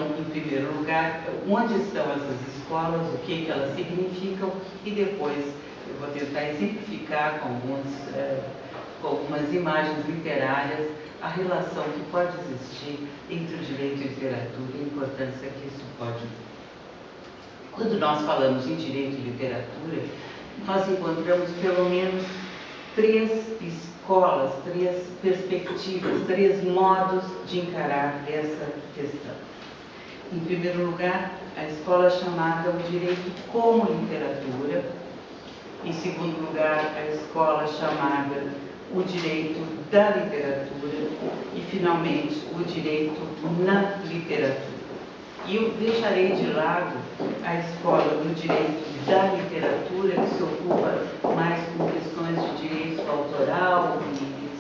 Então, em primeiro lugar, onde estão essas escolas, o que elas significam, e depois eu vou tentar exemplificar com algumas imagens literárias a relação que pode existir entre o direito e a literatura e a importância que isso pode ter. Quando nós falamos em direito e literatura, nós encontramos pelo menos 3 escolas, 3 perspectivas, 3 modos de encarar essa questão. Em primeiro lugar, a escola chamada o direito como literatura. Em segundo lugar, a escola chamada o direito da literatura. E, finalmente, o direito na literatura. E eu deixarei de lado a escola do direito da literatura, que se ocupa mais com questões de direito autoral,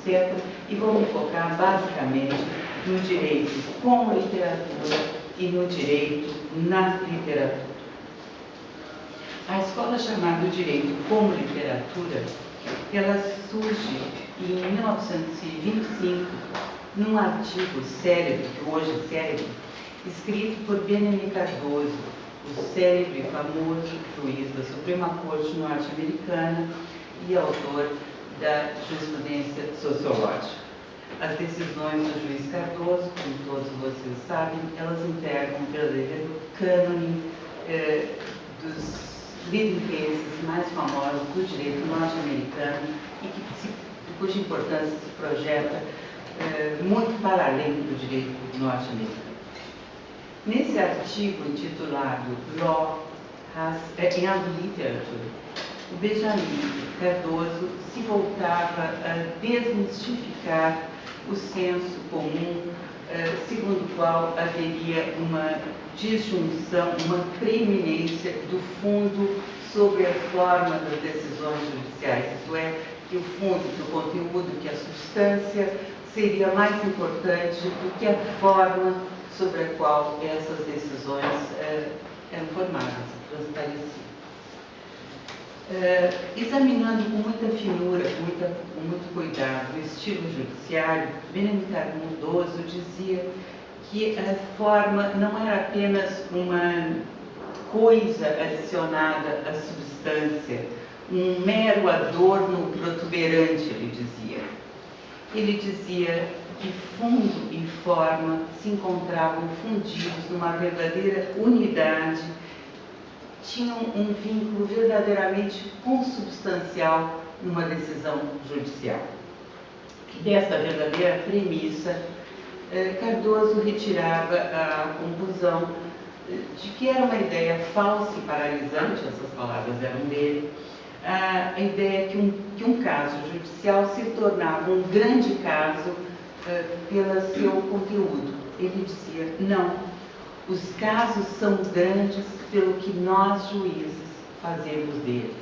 etc., e vou me focar basicamente no direito como literatura e no direito na literatura. A escola chamada direito como literatura, ela surge em 1925, num artigo célebre, que hoje é célebre, escrito por Benjamin Cardoso, o célebre e famoso juiz da Suprema Corte norte-americana e autor da jurisprudência sociológica. As decisões do juiz Cardoso, como todos vocês sabem, elas integram um verdadeiro cânone dos leading cases mais famosos do direito norte-americano e cuja importância se projeta muito para além do direito norte-americano. Nesse artigo intitulado Law and Literature, o Benjamin Cardoso se voltava a desmistificar o senso comum, segundo o qual haveria uma disjunção, uma preeminência do fundo sobre a forma das decisões judiciais, isto é, que o fundo, que o conteúdo, que a substância seria mais importante do que a forma sobre a qual essas decisões eram formadas, transpareciam. Examinando com muita finura, com muito cuidado o estilo judiciário, Benjamin Cardoso dizia que a forma não era apenas uma coisa adicionada à substância, um mero adorno protuberante, ele dizia. Ele dizia que fundo e forma se encontravam fundidos numa verdadeira unidade, tinham um vínculo verdadeiramente consubstancial numa decisão judicial. E desta verdadeira premissa, Cardoso retirava a conclusão de que era uma ideia falsa e paralisante, essas palavras eram dele, a ideia que um caso judicial se tornava um grande caso pelo seu conteúdo. Ele dizia, não, os casos são grandes pelo que nós, juízes, fazemos deles.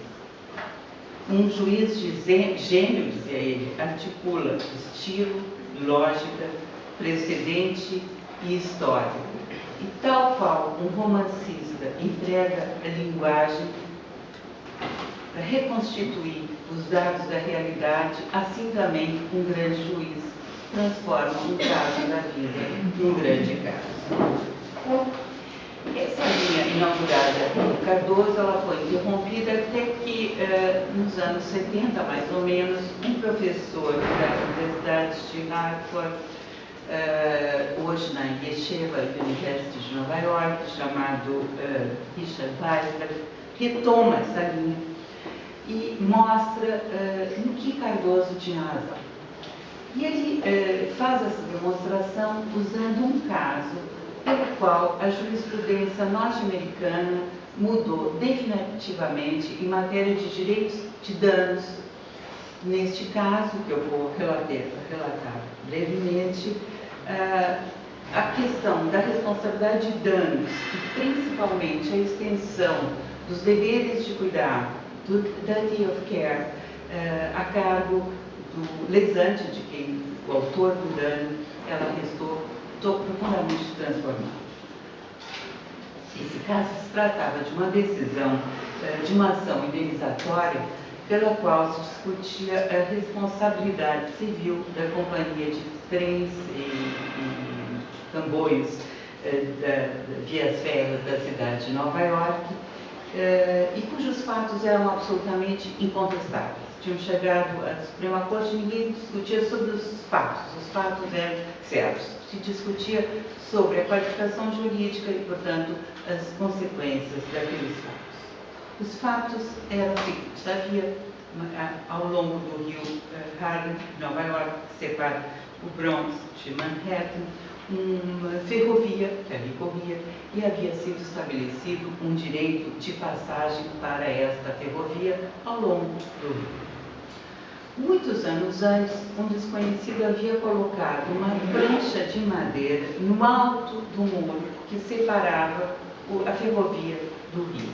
Um juiz gênio, dizia ele, articula estilo, lógica, precedente e história. E tal qual um romancista emprega a linguagem para reconstituir os dados da realidade, assim também um grande juiz transforma um caso da vida num grande caso. Essa linha inaugurada por Cardoso, ela foi interrompida até que, nos anos 70, mais ou menos, um professor da Universidade de Harvard, hoje na Yeshiva University de Nova York, chamado Richard Weissberg, retoma essa linha e mostra no que Cardoso tinha razão. E ele faz essa demonstração usando um caso pelo qual a jurisprudência norte-americana mudou definitivamente em matéria de direitos de danos. Neste caso, que eu vou relatar brevemente, a questão da responsabilidade de danos e principalmente a extensão dos deveres de cuidado, do duty of care, a cargo do lesante, de quem o autor do dano, ela restou profundamente transformada. Esse caso se tratava de uma decisão, de uma ação indenizatória pela qual se discutia a responsabilidade civil da companhia de trens e comboios vias férreas da cidade de Nova York, e cujos fatos eram absolutamente incontestáveis. Tinham chegado à Suprema Corte e ninguém discutia sobre os fatos eram certos. Se discutia sobre a qualificação jurídica e, portanto, as consequências daqueles fatos. Os fatos eram os seguintes: havia, ao longo do rio Harlem, Nova York, que separa o Bronx de Manhattan, uma ferrovia que ali corria e havia sido estabelecido um direito de passagem para esta ferrovia ao longo do rio. Muitos anos antes, um desconhecido havia colocado uma prancha de madeira no alto do muro que separava a ferrovia do rio.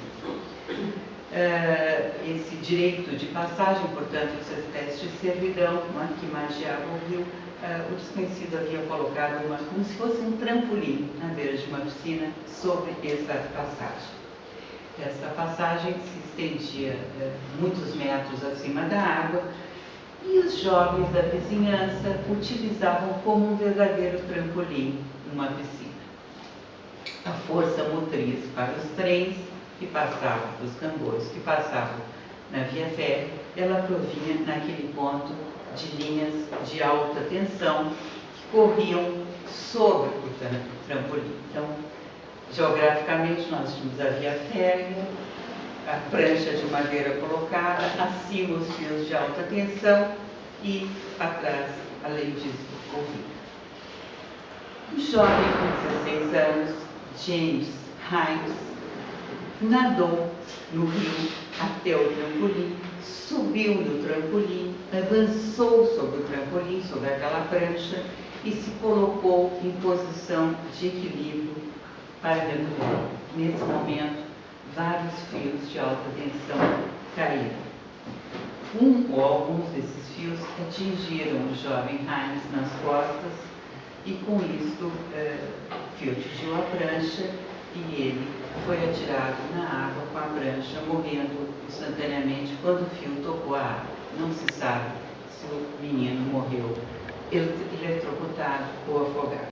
Esse direito de passagem, portanto, essa espécie de servidão que margeava o rio, o desconhecido havia colocado como se fosse um trampolim na beira de uma piscina sobre essa passagem. Essa passagem se estendia muitos metros acima da água e os jovens da vizinhança utilizavam como um verdadeiro trampolim uma piscina. A força motriz para os trens que passavam, os tambores que passavam na via férrea, ela provinha naquele ponto de linhas de alta tensão que corriam sobre o trampolim. Então, geograficamente, nós tínhamos a via férrea, a prancha de madeira colocada, acima os fios de alta tensão e atrás, além disso, o rio. Um jovem com 16 anos, James Hines, nadou no rio até o trampolim, subiu no trampolim, avançou sobre o trampolim, sobre aquela prancha e se colocou em posição de equilíbrio para mergulhar. Nesse momento, vários fios de alta tensão caíram. Um ou alguns desses fios atingiram o jovem Hines nas costas e, com isso, o fio atingiu a prancha e ele foi atirado na água com a prancha, morrendo instantaneamente quando o fio tocou a água. Não se sabe se o menino morreu eletrocutado ou afogado.